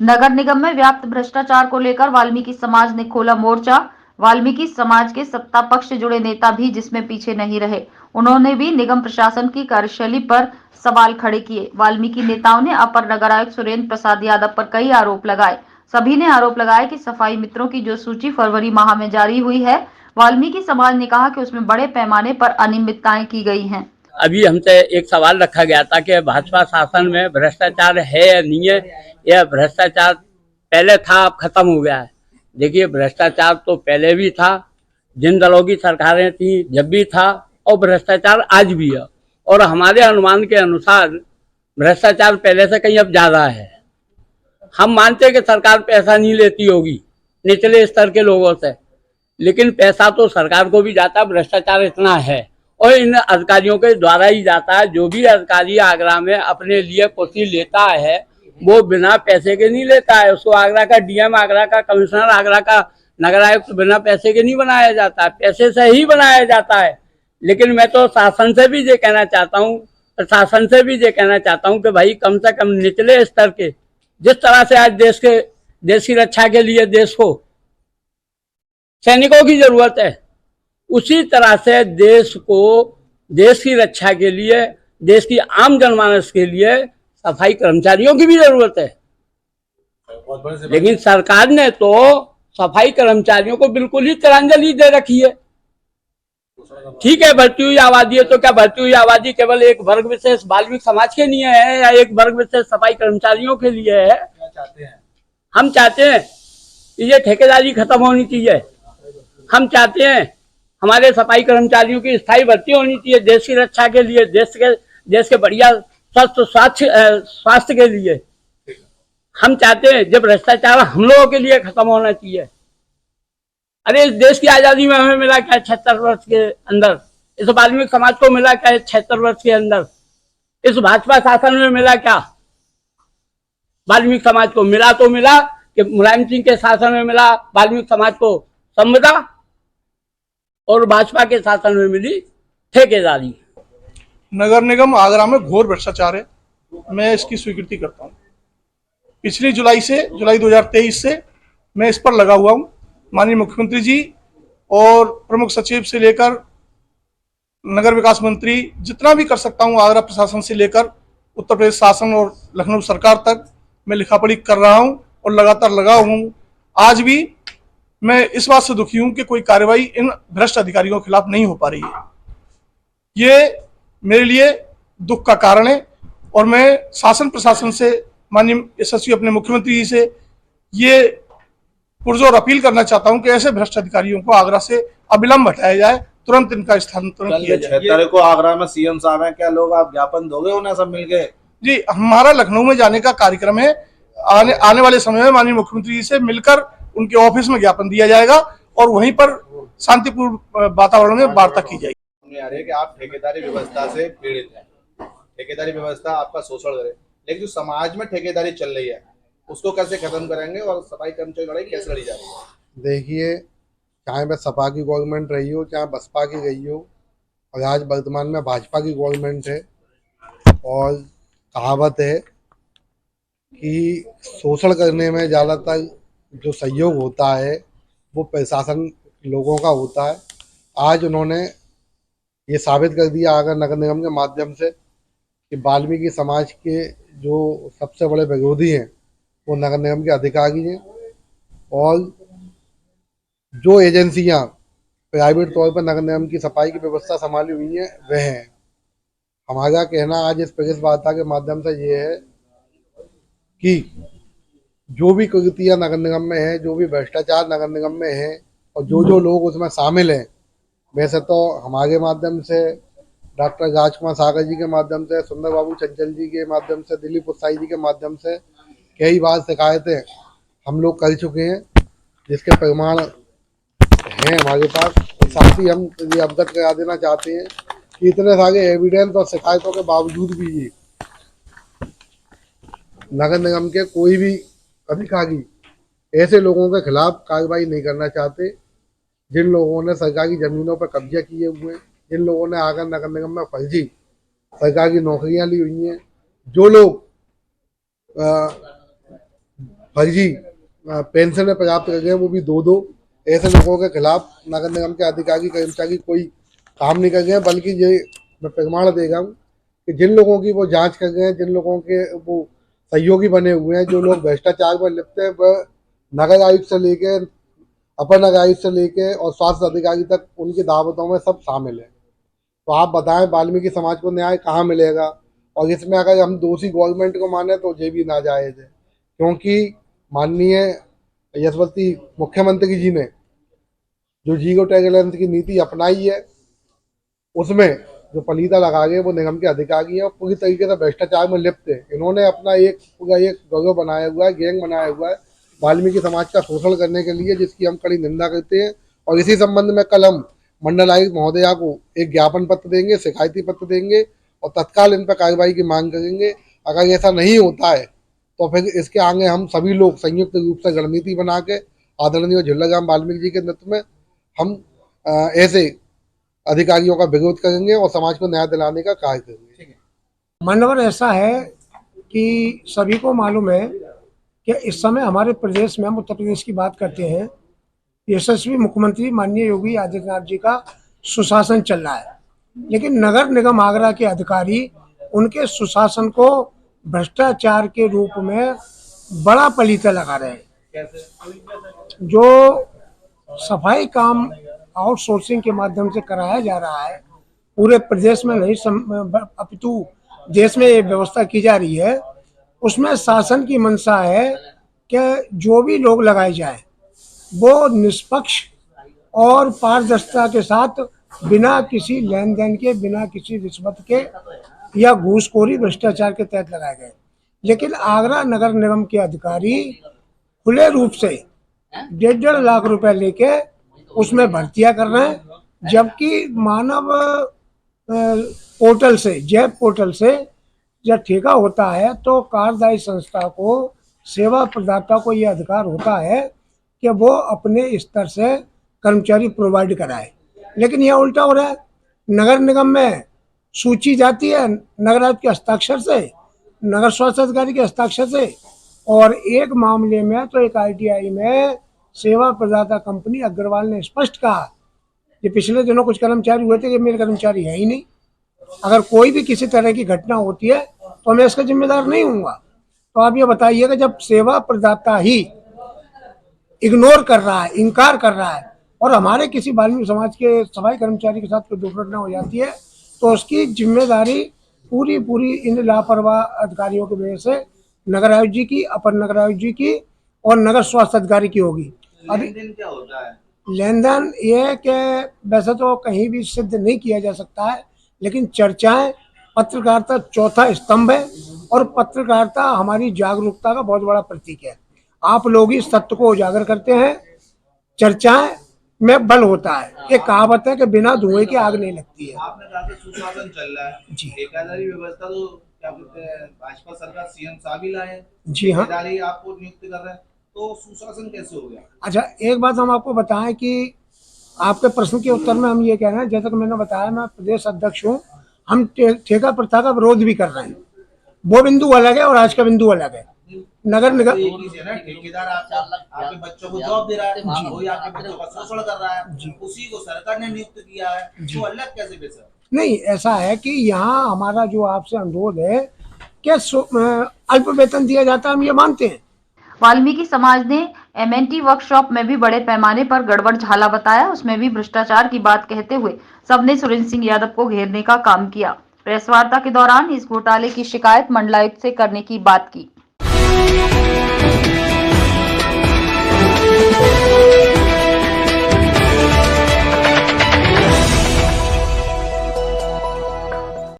नगर निगम में व्याप्त भ्रष्टाचार को लेकर वाल्मीकि समाज ने खोला मोर्चा। वाल्मीकि समाज के सत्ता पक्ष से जुड़े नेता भी जिसमें पीछे नहीं रहे। उन्होंने भी निगम प्रशासन की कार्यशैली पर सवाल खड़े किए। वाल्मीकि नेताओं ने अपर नगर आयुक्त सुरेंद्र प्रसाद यादव पर कई आरोप लगाए। सभी ने आरोप लगाया कि सफाई मित्रों की जो सूची फरवरी माह में जारी हुई है, वाल्मीकि समाज ने कहा कि उसमें बड़े पैमाने पर अनियमितताएं की गई हैं। अभी हमसे एक सवाल रखा गया था कि भाजपा शासन में भ्रष्टाचार है या नहीं है। यह भ्रष्टाचार पहले था, अब खत्म हो गया है। देखिए, भ्रष्टाचार तो पहले भी था, जिन दलों की सरकारें थी जब भी था, और भ्रष्टाचार आज भी है। और हमारे अनुमान के अनुसार भ्रष्टाचार पहले से कहीं अब ज्यादा है। हम मानते हैं कि सरकार पैसा नहीं लेती होगी निचले स्तर के लोगों से, लेकिन पैसा तो सरकार को भी जाता है। भ्रष्टाचार इतना है और इन अधिकारियों के द्वारा ही जाता है। जो भी अधिकारी आगरा में अपने लिए कुर्सी लेता है वो बिना पैसे के नहीं लेता है। उसको आगरा का डीएम, आगरा का कमिश्नर, आगरा का नगर आयुक्त बिना पैसे के नहीं बनाया जाता है, पैसे से ही बनाया जाता है। लेकिन मैं तो शासन से भी ये कहना चाहता हूँ, प्रशासन से भी ये कहना चाहता हूँ कि भाई कम से कम निचले स्तर के, जिस तरह से आज देश की रक्षा के लिए देश को सैनिकों की जरूरत है, उसी तरह से देश को, देश की रक्षा के लिए, देश की आम जनमानस के लिए सफाई कर्मचारियों की भी जरूरत है। लेकिन सरकार ने तो सफाई कर्मचारियों को बिल्कुल ही तिलांजलि दे रखी है। ठीक है, बढ़ती हुई आबादी है, तो क्या बढ़ती हुई आबादी केवल एक वर्ग विशेष वाल्मीकि समाज के लिए है या एक वर्ग विशेष सफाई कर्मचारियों के लिए है? हम चाहते हैं कि ये ठेकेदारी खत्म होनी चाहिए। हम चाहते हैं हमारे सफाई कर्मचारियों की स्थायी भर्ती होनी चाहिए, देश की रक्षा के लिए, देश के बढ़िया स्वास्थ्य के लिए। हम चाहते हैं जब भ्रष्टाचार हम लोगों के लिए खत्म होना चाहिए। अरे इस देश की आजादी में हमें मिला क्या 76 वर्ष के अंदर? इस वाल्मीकि समाज को मिला क्या 76 वर्ष के अंदर? इस भाजपा शासन में मिला क्या? वाल्मीकि समाज को मिला तो मिला कि मुलायम सिंह के शासन में मिला वाल्मीकि समाज को संविदा, और भाजपा के शासन में मिली ठेकेदारी। नगर निगम आगरा में घोर भ्रष्टाचार है, मैं इसकी स्वीकृति करता हूँ। पिछली जुलाई 2023 से मैं इस पर लगा हुआ हूँ। माननीय मुख्यमंत्री जी और प्रमुख सचिव से लेकर नगर विकास मंत्री, जितना भी कर सकता हूँ आगरा प्रशासन से लेकर उत्तर प्रदेश शासन और लखनऊ सरकार तक मैं लिखापढ़ी कर रहा हूँ और लगातार लगा हूँ। आज भी मैं इस बात से दुखी हूं कि कोई कार्रवाई इन भ्रष्ट अधिकारियों के खिलाफ नहीं हो पा रही है। ये मेरे लिए दुख का कारण है और मैं शासन प्रशासन से, माननीय यशस्वी अपने मुख्यमंत्री जी से ये पुरजोर अपील करना चाहता हूं कि ऐसे भ्रष्ट अधिकारियों को आगरा से अविलंब हटाया जाए, तुरंत इनका स्थानांतरण किया जाए। 76 को आगरा में सीएम साहब हैं, क्या लोग आप ज्ञापन दोगे उन्हें सब मिलके? जी, हमारा लखनऊ में जाने का कार्यक्रम है। आने वाले समय में माननीय मुख्यमंत्री जी से मिलकर उनके ऑफिस में ज्ञापन दिया जाएगा और वहीं पर शांतिपूर्ण वातावरण में वार्ता की जाएगी। आ रही है कि आप ठेकेदारी व्यवस्था से पीड़ित हैं, ठेकेदारी व्यवस्था आपका शोषण करे, लेकिन जो समाज में ठेकेदारी चल रही है उसको कैसे खत्म करेंगे और सफाई कर्मचारी लड़ाई कैसे लड़ी जा रही है? देखिए, चाहे वह सपा की गवर्नमेंट रही हो, चाहे बसपा की गई हो, और आज वर्तमान में भाजपा की गवर्नमेंट है, और कहावत है कि शोषण करने में ज़्यादातर जो सहयोग होता है वो प्रशासन लोगों का होता है। आज उन्होंने ये साबित कर दिया आगर नगर निगम के माध्यम से कि वाल्मीकि समाज के जो सबसे बड़े विरोधी हैं वो नगर निगम के अधिकारी हैं, और जो एजेंसियां प्राइवेट तौर पर नगर निगम की सफाई की व्यवस्था संभाली हुई हैं वह हैं। हमारा कहना आज इस प्रेस वार्ता के माध्यम से ये है कि जो भी कुरीतियाँ नगर निगम में है, जो भी भ्रष्टाचार नगर निगम में है और जो लोग उसमें शामिल हैं, वैसे तो हमारे माध्यम से, डॉक्टर राजकुमार सागर जी के माध्यम से, सुंदर बाबू चंचल जी के माध्यम से, दिलीप उत्साही जी के माध्यम से कई बार शिकायतें हम लोग कर चुके हैं, जिसके प्रमाण हैं हमारे पास। साथ ही हम ये अवगत करा देना चाहते हैं कि इतने सारे एविडेंस और शिकायतों के बावजूद भी नगर निगम के कोई भी अधिकारी ऐसे लोगों के खिलाफ कार्रवाई नहीं करना चाहते जिन लोगों ने सरकारी जमीनों पर कब्जा किए हुए हैं, जिन लोगों ने आगर नगर निगम में फर्जी सरकारी नौकरियां ली हुई हैं, जो लोग फर्जी पेंशन प्राप्त कर गए, वो भी 2-2। ऐसे लोगों के खिलाफ नगर निगम के अधिकारी कर्मचारी कोई काम नहीं कर गए, बल्कि ये मैं प्रमाण देगा हूँ कि जिन लोगों की वो जांच कर गए हैं, जिन लोगों के वो सहयोगी बने हुए हैं, जो लोग भ्रष्टाचार में लिप्त हैं, वह नगर आयुक्त से लेके अपर नगर आयुक्त से लेके और स्वास्थ्य अधिकारी तक उनकी दावतों में सब शामिल है। तो आप बताएं वाल्मीकि समाज को न्याय कहाँ मिलेगा? और इसमें अगर हम दोषी गवर्नमेंट को माने तो ये भी नाजायज है, क्योंकि माननीय यशस्वी मुख्यमंत्री जी ने जो जीरो टॉलरेंस की नीति अपनाई है, उसमें जो पलीदा लगा गए वो निगम के अधिकारी हैं और पूरी तरीके से भ्रष्टाचार में लिप्त है। इन्होंने अपना पूरा एक गिरोह बनाया हुआ है, गैंग बनाया हुआ है वाल्मीकि समाज का शोषण करने के लिए, जिसकी हम कड़ी निंदा करते हैं। और इसी संबंध में कल हम मंडल आयुक्त महोदया को एक ज्ञापन पत्र देंगे, शिकायती पत्र देंगे और तत्काल इन पर कार्रवाई की मांग करेंगे। अगर ऐसा नहीं होता है तो फिर इसके आगे हम सभी लोग संयुक्त रूप से रणनीति बना के आदरणीय झुल्लाराम वाल्मीकि जी के नेतृत्व में हम ऐसे अधिकारियों का विरोध करेंगे और समाज को न्याय दिलाने का कार्य करेंगे। मान्यवर, ऐसा है कि सभी को मालूम है कि इस समय हमारे प्रदेश में, हम उत्तर प्रदेश की बात करते हैं, यशस्वी मुख्यमंत्री माननीय योगी आदित्यनाथ जी का सुशासन चल रहा है, लेकिन नगर निगम आगरा के अधिकारी उनके सुशासन को भ्रष्टाचार के रूप में बड़ा पलीता लगा रहे हैं। जो सफाई काम आउटसोर्सिंग के माध्यम से कराया जा रहा है, पूरे प्रदेश में नहीं अपितु देश में ये व्यवस्था की जा रही है, उसमें शासन की मंशा है कि जो भी लोग लगाए जाए वो निष्पक्ष और पारदर्शिता के साथ, बिना किसी लेन देन के, बिना किसी रिश्वत के या घूसखोरी भ्रष्टाचार के तहत लगाए गए। लेकिन आगरा नगर निगम के अधिकारी खुले रूप से 1.5 लाख रुपए लेके उसमें भर्तियां कर रहे हैं, जबकि मानव पोर्टल से, जैब पोर्टल से जब ठेका होता है तो कार्यदायी संस्था को, सेवा प्रदाता को यह अधिकार होता है कि वो अपने स्तर से कर्मचारी प्रोवाइड कराए। लेकिन यह उल्टा हो रहा है। नगर निगम में सूची जाती है नगर आयुक्त के हस्ताक्षर से, नगर स्वास्थ्य अधिकारी के हस्ताक्षर से, और एक मामले में तो एक ITI में सेवा प्रदाता कंपनी अग्रवाल ने स्पष्ट कहा कि पिछले दिनों कुछ कर्मचारी हुए थे कि मेरे कर्मचारी है ही नहीं, अगर कोई भी किसी तरह की घटना होती है तो मैं इसका जिम्मेदार नहीं हूँगा। तो आप ये बताइए कि जब सेवा प्रदाता ही इग्नोर कर रहा है, इनकार कर रहा है, और हमारे किसी वाल्मीकि समाज के सफाई कर्मचारी के साथ कोई दुर्घटना हो जाती है तो उसकी जिम्मेदारी पूरी इन लापरवाह अधिकारियों की वजह से नगर आयुक्त जी की, अपर नगर आयुक्त जी की और नगर स्वास्थ्य अधिकारी की होगी। अभी क्या होता है? लेन देन ये है कि वैसे तो कहीं भी सिद्ध नहीं किया जा सकता है, लेकिन चर्चाएं, पत्रकारिता चौथा स्तंभ है और पत्रकारिता हमारी जागरूकता का बहुत बड़ा प्रतीक है। आप लोग ही सत्य को उजागर करते हैं, चर्चाएं में बल होता है। एक कहावत है कि बिना धुएं की आग नहीं लगती है। आपने कहा कि सुशासन चल रहा है जी। ठेकेदारी व्यवस्था तो क्या बोलते हैं, भाजपा सरकार CM साहब ही लाए, जी हाँ। ठेकेदारी आपको नियुक्त कर रहे हैं, तो सुशासन कैसे हो गया? अच्छा, एक बात हम आपको बताएं कि आपके प्रश्न के उत्तर में हम ये कह रहे हैं, जैसा कि मैंने बताया, मैं प्रदेश अध्यक्ष हूँ, हम ठेका प्रथा का विरोध भी कर रहे हैं। वो बिंदु अलग है और आज का बिंदु अलग है। नगर निगम ठेकेदार आपके बच्चों को जॉब दे रहा है, वही आपके बच्चों का शोषण कर रहा है, उसी को सरकार ने नियुक्त किया है, तो अलग कैसे बेचा? नहीं, ऐसा है कि यहाँ हमारा जो आपसे अनुरोध है कि अल्प वेतन दिया जाता है, हम ये मानते हैं। वाल्मीकि समाज ने MNT वर्कशॉप में भी बड़े पैमाने पर गड़बड़ झाला बताया, उसमें भी भ्रष्टाचार की बात कहते हुए सबने सुरेंद्र सिंह यादव को घेरने का काम किया। प्रेस वार्ता के दौरान इस घोटाले की शिकायत मंडलायुक्त से करने की बात की।